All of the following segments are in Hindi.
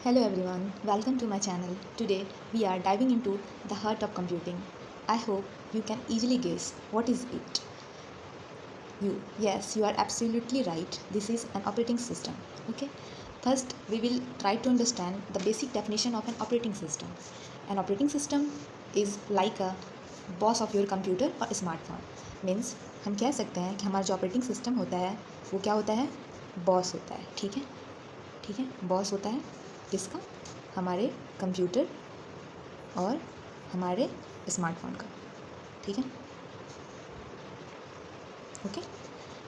Hello everyone, welcome to my channel. Today we are diving into the heart of computing. I hope you can easily guess what is it. Yes, you are absolutely right. This is an operating system. Okay. First, we will try to understand the basic definition of an operating system. An operating system is like a boss of your computer or smartphone. Means हम कह सकते हैं कि हमारा जो ऑपरेटिंग सिस्टम होता है वो क्या होता है, बॉस होता है. ठीक है, ठीक है, बॉस होता है किसका, हमारे कंप्यूटर और हमारे स्मार्टफोन का. ठीक है, ओके,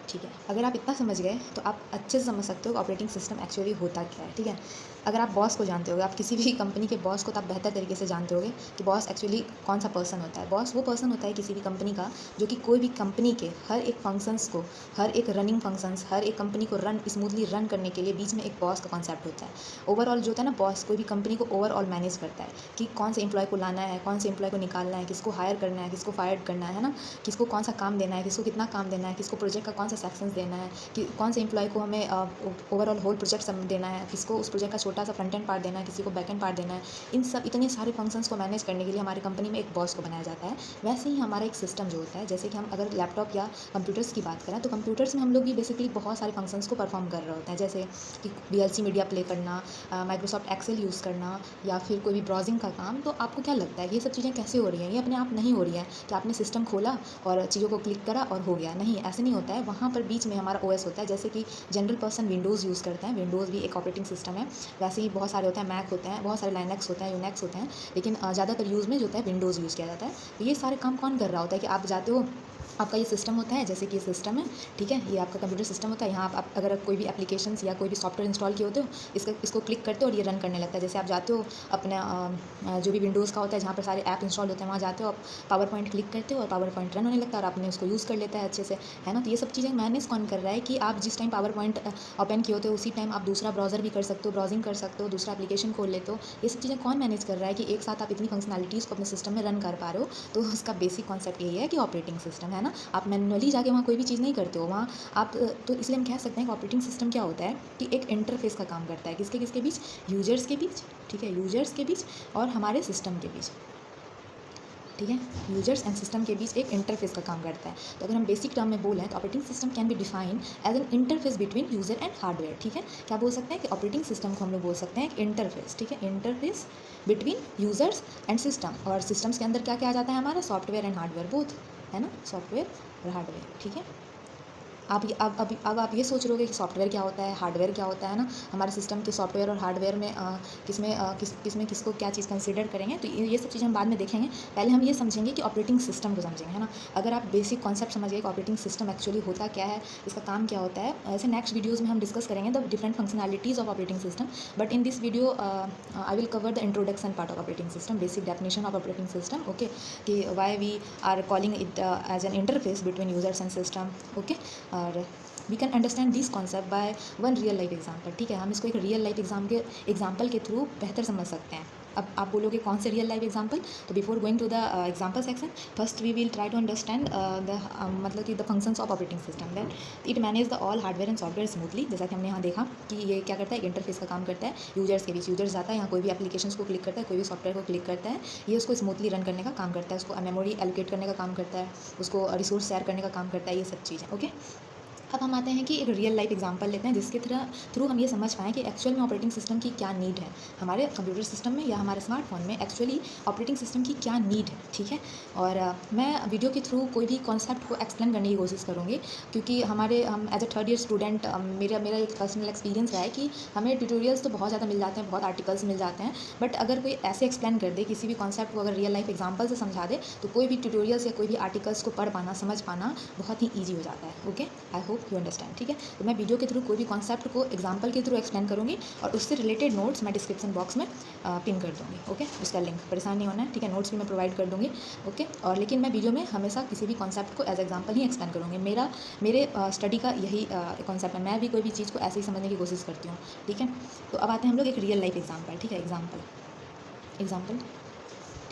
ठीक है. अगर आप इतना समझ गए तो आप अच्छे से समझ सकते हो कि ऑपरेटिंग सिस्टम एक्चुअली होता क्या है. ठीक है, अगर आप बॉस को जानते होगे, आप किसी भी कंपनी के बॉस को, तो आप बेहतर तरीके से जानते होगे कि बॉस एक्चुअली कौन सा पर्सन होता है. बॉस वो पर्सन होता है किसी भी कंपनी का जो कि कोई भी कंपनी के हर एक फंक्शंस को, हर एक रनिंग फंक्शंस, हर एक कंपनी को स्मूथली रन करने के लिए बीच में एक बॉस का कॉन्सेप्ट होता है. ओवरऑल जो होता है ना, बॉस कोई भी कंपनी को ओवरऑल मैनेज करता है कि कौन से एम्प्लॉय को लाना है, कौन से एम्प्लॉय को निकालना है, किसको हायर करना है, किसको फायर करना है ना, किसको कौन सा काम देना है, किसको कितना काम देना है, किसको प्रोजेक्ट का कौन सा सेक्शंस देना है, कि कौन से एम्प्लॉय को हमें ओवरऑल होल प्रोजेक्ट देना है, किसको उस प्रोजेक्ट का छोटा सा फ्रंट एंड पार्ट देना है, किसी को बैक एंड पार्ट देना है. इन सब इतने सारे फंक्शंस को मैनेज करने के लिए हमारी कंपनी में एक बॉस को बनाया जाता है. वैसे ही हमारा एक सिस्टम जो होता है, जैसे कि हम अगर लैपटॉप या कंप्यूटर्स की बात करें तो कंप्यूटर्स में हम लोग भी बेसिकली बहुत सारे फंक्शंस को परफॉर्म कर रहे होते हैं. जैसे कि VLC मीडिया प्ले करना, माइक्रोसॉफ्ट एक्सेल यूज़ करना, या फिर कोई भी ब्राउजिंग का काम. तो आपको क्या लगता है ये सब चीज़ें कैसे हो रही हैं? ये अपने आप नहीं हो रही हैं कि आपने सिस्टम खोला और चीज़ों को क्लिक करा और हो गया. नहीं, ऐसे नहीं होता है. वहाँ पर बीच में हमारा OS होता है. जैसे कि जनरल पर्सन विंडोज़ यूज़ करते हैं, विंडोज़ भी एक ऑपरेटिंग सिस्टम है. वैसे ही बहुत सारे होते हैं, मैक होते हैं, बहुत सारे लाइनेक्स होते हैं, यूनेक्स होते हैं, लेकिन ज़्यादातर यूज़ में जो होता है विंडोज़ यूज़ किया जाता है. तो ये सारे काम कौन कर रहा होता है कि आप जाते हो, आपका ये सिस्टम होता है, जैसे कि ये सिस्टम है. ठीक है, ये आपका कंप्यूटर सिस्टम होता है. यहाँ आप अगर कोई भी एप्लीकेशंस या कोई भी सॉफ्टवेयर इंस्टॉल किए होते हो, इसको क्लिक करते हो और ये रन करने लगता है. जैसे आप जाते हो अपने जो भी विंडोज़ का होता है, जहाँ पर सारे ऐप इंस्टॉल होते हैं, वहाँ जाते हो, आप पावर पॉइंट क्लिक करते हो और पावर पॉइंट रन होने लगता है और आपने उसको यूज़ कर लेता है अच्छे से, है ना. तो ये सब चीज़ें मैनेज कौन कर रहा है कि आप जिस टाइम पावर पॉइंट ओपन किए होते हो उसी टाइम आप दूसरा ब्राउज़र भी कर सकते हो, ब्राउजिंग कर सकते हो, दूसरा एप्लीकेशन खोल लेते हो. ये सब चीज़ें कौन मैनेज कर रहा है कि एक साथ आप इतनी फंक्शनैलिटीज़ को अपने सिस्टम में रन कर पा रहे हो. तो उसका बेसिक कॉन्सेप्ट यही है कि ऑपरेटिंग सिस्टम, है ना. आप मैनुअली जाके वहाँ कोई भी चीज़ नहीं करते हो वहाँ आप. तो इसलिए हम कह सकते हैं कि ऑपरेटिंग सिस्टम क्या होता है कि एक इंटरफेस का काम करता है. किसके किसके बीच? यूजर्स के बीच. ठीक है, यूजर्स के बीच और हमारे सिस्टम के बीच. ठीक है, यूजर्स एंड सिस्टम के बीच एक इंटरफेस का काम करता है. तो अगर हम बेसिक टर्म में बोलें तो operating system can be defined as an interface between user and hardware. ठीक है, क्या बोल सकते हैं कि ऑपरेटिंग सिस्टम को हम लोग बोल सकते हैं एक इंटरफेस. ठीक है, interface between users and system. और सिस्टम्स के अंदर क्या क्या आ जाता है हमारा? सॉफ्टवेयर एंड हार्डवेयर बोथ, है ना, सॉफ्टवेयर और हार्डवेयर. ठीक है, अब आप ये सोच रहे हो कि सॉफ्टवेयर क्या होता है, हार्डवेयर क्या होता है ना. हमारे सिस्टम के सॉफ्टवेयर और हार्डवेयर में किसमें किसको क्या चीज़ कंसीडर करेंगे, तो ये सब चीज़ें हम बाद में देखेंगे. पहले हम ये समझेंगे कि ऑपरेटिंग सिस्टम को समझेंगे, है ना. अगर आप बेसिक कॉन्सेप्ट समझ गए कि ऑपरेटिंग सिस्टम एक्चुअली होता क्या है, इसका काम क्या होता है, ऐसे नेक्स्ट वीडियोज़ में हम डिस्कस करेंगे the different functionalities of operating system. But in this video I will cover the introduction part of operating system, basic definition of operating system. Okay, कि why we are calling it as an interface between users and system. Okay, और we can understand this concept by one real life example. ठीक है, हम इसको एक रियल लाइफ एग्जाम्पल के थ्रू बेहतर समझ सकते हैं. अब आप बोलोगे कौन से रियल लाइफ एग्जाम्पल, तो before going to the example section first we will try to understand मतलब कि the functions of operating system. That it manage the all hardware and software smoothly. जैसा कि हमने यहाँ देखा कि ये क्या करता है, इंटरफेस का काम करता है यूजर्स के बीच. यूजर्स जाता है यहाँ, कोई भी एप्लीकेशन को क्लिक करता है, कोई भी सॉफ्टवेयर को क्लिक करता है, ये उसको स्मूथली रन करने का काम करता है, उसको मेमोरी एलोकेट करने का काम करता है, उसको रिसोर्स शेयर करने का काम करता है, ये सब चीज़ें. ओके, अब हम आते हैं कि एक रियल लाइफ एग्जांपल लेते हैं जिसके थ्रू हम ये समझ पाएँ कि एक्चुअल में ऑपरेटिंग सिस्टम की क्या नीड है हमारे कंप्यूटर सिस्टम में या हमारे स्मार्टफोन में. एक्चुअली ऑपरेटिंग सिस्टम की क्या नीड है. ठीक है, और मैं वीडियो के थ्रू कोई भी कॉन्सेप्ट को एक्सप्लेन करने की कोशिश करूँगी, क्योंकि हम as a third year student मेरा एक पर्सनल एक्सपीरियंस रहा है कि हमें ट्यूटोरियल्स तो बहुत ज़्यादा मिल जाते हैं, बहुत आर्टिकल्स मिल जाते हैं, बट अगर कोई ऐसे एक्सप्लेन कर दे किसी भी कॉन्सेप्ट को, अगर रियल लाइफ एग्जाम्पल से समझा दे, तो कोई भी ट्यूटोरियल्स या कोई भी आर्टिकल्स को पढ़ पाना, समझ पाना बहुत ही ईजी हो जाता है. Okay, I hope you understand. ठीक है, तो मैं वीडियो के थ्रू कोई भी कॉन्सेप्ट को एग्जांपल के थ्रू एक्सप्लेन करूँगी और उससे रिलेटेड नोट्स मैं डिस्क्रिप्शन बॉक्स में पिन कर दूँगी. ओके, उसका लिंक, परेशान नहीं होना है. ठीक है, नोट्स भी मैं प्रोवाइड कर दूँगी. ओके, और लेकिन मैं वीडियो में हमेशा किसी भी कॉन्सेप्ट को एज एग्जांपल ही एक्सप्लेन करूँगी. मेरे स्टडी का यही कॉन्सेप्ट है. मैं भी कोई भी चीज़ को ऐसे ही समझने की कोशिश करती हूँ. ठीक है, तो अब आते हैं हम लोग एक रियल लाइफ एग्जाम्पल. ठीक है, एग्जाम्पल.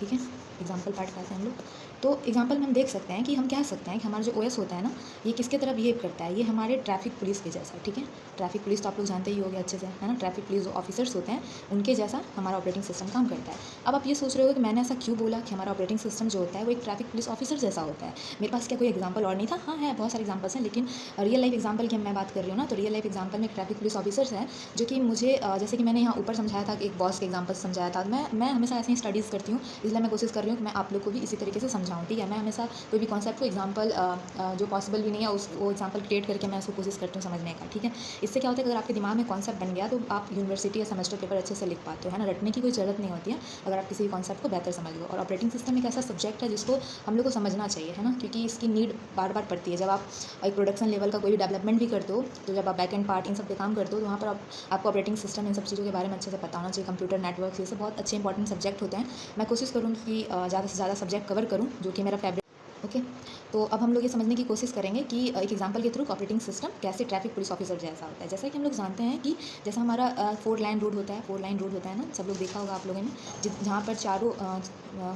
ठीक है, एग्जाम्पल पार्ट का आते हैं हम लोग. तो एग्जांपल में हम देख सकते हैं कि हम कह सकते हैं कि हमारा जो ओएस होता है ना, ये किसके तरह बिहेव करता है, ये हमारे ट्रैफिक पुलिस के जैसा, ठीक है। ट्रैफिक पुलिस तो आप लोग जानते ही होंगे अच्छे से, है ना। ट्रैफिक पुलिस जो ऑफिसर्स होते हैं उनके जैसा हमारा ऑपरेटिंग सिस्टम काम करता है। अब आप ये सोच रहे हो कि मैंने ऐसा क्यों बोला कि हमारा ऑपरेटिंग सिस्टम जो होता है वो एक ट्रैफिक पुलिस ऑफिसर जैसा होता है। मेरे पास क्या कोई एग्जाम्पल और नहीं था? हाँ है, बहुत सारे एग्जाम्पल्स हैं, लेकिन रियल लाइफ एग्जाम्पल की मैं बात कर रही हूँ ना, तो रियल लाइफ एग्जाम्पल में एक ट्रैफिक पुलिस ऑफिसर्स है जो कि मुझे जैसे कि मैंने यहाँ ऊपर समझाया था कि एक बॉस के एग्जाम्पल समझाया था। मैं हमेशा ऐसे ही स्टडीज़ करती हूँ, इसलिए मैं कोशिश कर रही हूँ कि मैं आप लोग को भी इसी तरीके से समझाऊँ, ठीक है। मैं हमेशा कोई भी कॉन्सेप्ट को एग्जाम्पल जो पॉसिबल भी नहीं है उस वो एग्जाम्पल क्रिएट करके मैं उसको कोशिश करती हूँ समझने का, ठीक है। इससे क्या होता है कि अगर आपके दिमाग में कॉन्सेप्ट बन गया तो आप यूनिवर्सिटी या सेमेस्टर पेपर अच्छे से लिख पाते हो, है ना। रटने की कोई ज़रूरत नहीं होती है अगर आप किसी भी कॉन्सेप्ट को बेहतर समझ लो। और ऑपरेटिंग सिस्टम एक ऐसा सब्जेक्ट है जिसको हम लोग को समझना चाहिए, है ना, क्योंकि इसकी नीड बार बार पड़ती है। जब आप एक प्रोडक्शन लेवल का कोई भी डेवलपमेंट भी करते हो, तो जब आप बैक एंड पार्ट इन सब पे काम करते हो, तो वहाँ पर आपको ऑपरेटिंग सिस्टम इन सब चीज़ों के बारे में अच्छे से पता होना चाहिए। कंप्यूटर नेटवर्क ये सब बहुत अच्छे इंपॉर्टेंट सब्जेक्ट होते हैं। मैं कोशिश करूँगी कि ज़्यादा से ज़्यादा सब्जेक्ट कवर करूँ, जो कि मेरा फेवरेट। ओके, तो अब हम लोग ये समझने की कोशिश करेंगे कि एक एग्जांपल के थ्रू ऑपरेटिंग सिस्टम कैसे ट्रैफिक पुलिस ऑफिसर जैसा होता है। जैसा कि हम लोग जानते हैं कि जैसा हमारा 4 लाइन रोड होता है, 4 लाइन रोड होता है ना, सब लोग देखा होगा आप लोगों ने, जहाँ पर चारों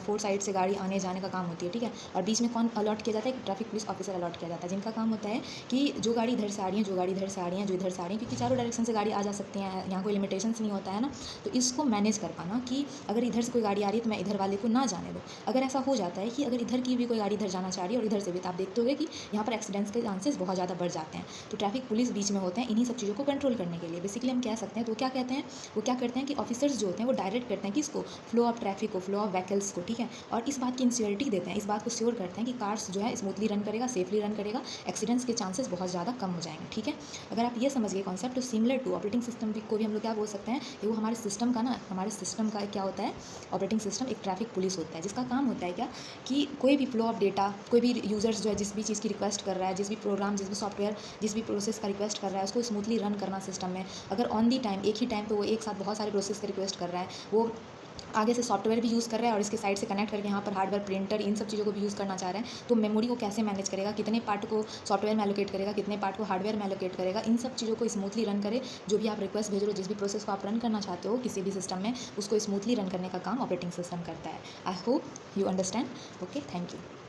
4 साइड से गाड़ी आने जाने का काम होती है, ठीक है। और बीच में कौन अलॉट किया जाता है? एक ट्रैफिक पुलिस ऑफिसर अलॉट किया जाता है, जिनका काम होता है कि जो गाड़ी इधर से आ रही है, जो गाड़ी इधर से आ रही है, जो इधर से आ रही है, क्योंकि चारों डायरेक्शन से गाड़ी आ जा सकती हैं, यहाँ कोई लिमिटेशंस नहीं होता है ना। तो इसको मैनेज कर पाना कि अगर इधर से कोई गाड़ी आ रही है तो मैं इधर वाले को ना जाने दूँ। अगर ऐसा हो जाता है कि अगर इधर की भी कोई गाड़ी इधर जाना चाह रही है और इधर से भी, तो आप देखते होगे कि यहाँ पर एक्सीडेंट्स के चांसेस बहुत ज़्यादा बढ़ जाते हैं। तो ट्रैफिक पुलिस बीच में होते हैं इन्हीं सब चीज़ों को कंट्रोल करने के लिए। बेसिकली हम कह सकते हैं, तो क्या कहते हैं, वो क्या करते हैं कि ऑफिसर्स जो होते हैं वो डायरेक्ट करते हैं कि इसको फ्लो ऑफ ट्रैफिक को, फ्लो ऑफ व्हीकल्स को, ठीक है। और इस बात की इंश्योरिटी देते हैं, इस बात को श्योर करते हैं कि कार्स जो है स्मूथली रन करेगा, सेफली रन करेगा, एक्सीडेंट्स के चांसेस बहुत ज़्यादा कम हो जाएंगे, ठीक है। अगर आप ये समझ गए कॉन्सेप्ट, तो सिमिलर टू ऑपरेटिंग सिस्टम को भी हम लोग क्या बोल सकते हैं कि वो हमारे सिस्टम का ना, हमारे सिस्टम का क्या होता है, ऑपरेटिंग सिस्टम एक ट्रैफिक पुलिस होता है, जिसका काम होता है क्या कि कोई भी फ्लो ऑफ डेटा, कोई भी यूजर्स जो है जिस भी चीज़ की रिक्वेस्ट कर रहा है, जिस भी प्रोग्राम, जिस भी सॉफ्टवेयर, जिस भी प्रोसेस का रिक्वेस्ट कर रहा है, उसको स्मूथली रन करना सिस्टम में। अगर ऑन दी टाइम, एक ही टाइम पे वो एक साथ बहुत सारे प्रोसेस का रिक्वेस्ट कर रहा है, वो आगे से सॉफ्टवेयर भी यूज़ कर रहा है और इसके साइड से कनेक्ट करके यहाँ पर हार्डवेयर, प्रिंटर, इन सब चीज़ों को भी यूज़ करना चाह रहे हैं, तो मेमोरी को कैसे मैनेज करेगा, कितने पार्ट को सॉफ्टवेयर में एलोकेट करेगा, कितने पार्ट को हार्डवेयर में एलोकेट करेगा, इन सब चीज़ों को स्मूथली रन करे। जो भी आप रिक्वेस्ट भेज रहे हो, जिस भी प्रोसेस को आप रन करना चाहते हो किसी भी सिस्टम में, उसको स्मूथली रन करने का काम ऑपरेटिंग सिस्टम करता है। I hope you understand. Okay, thank you.